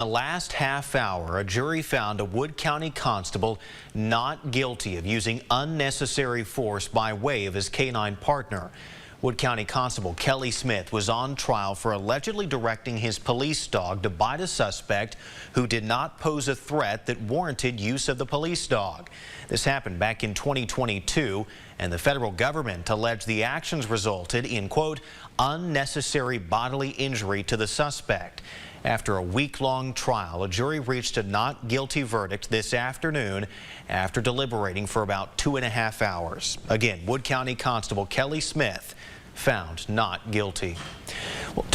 The last half hour, a jury found a Wood County constable not guilty of using unnecessary force by way of his canine partner. Wood County Constable Kelly Smith was on trial for allegedly directing his police dog to bite a suspect who did not pose a threat that warranted use of the police dog. This happened back in 2022, and the federal government alleged the actions resulted in, quote, unnecessary bodily injury to the suspect. After a week-long trial, a jury reached a not guilty verdict this afternoon after deliberating for about 2.5 hours. Again, Wood County Constable Kelly Smith found not guilty. Well,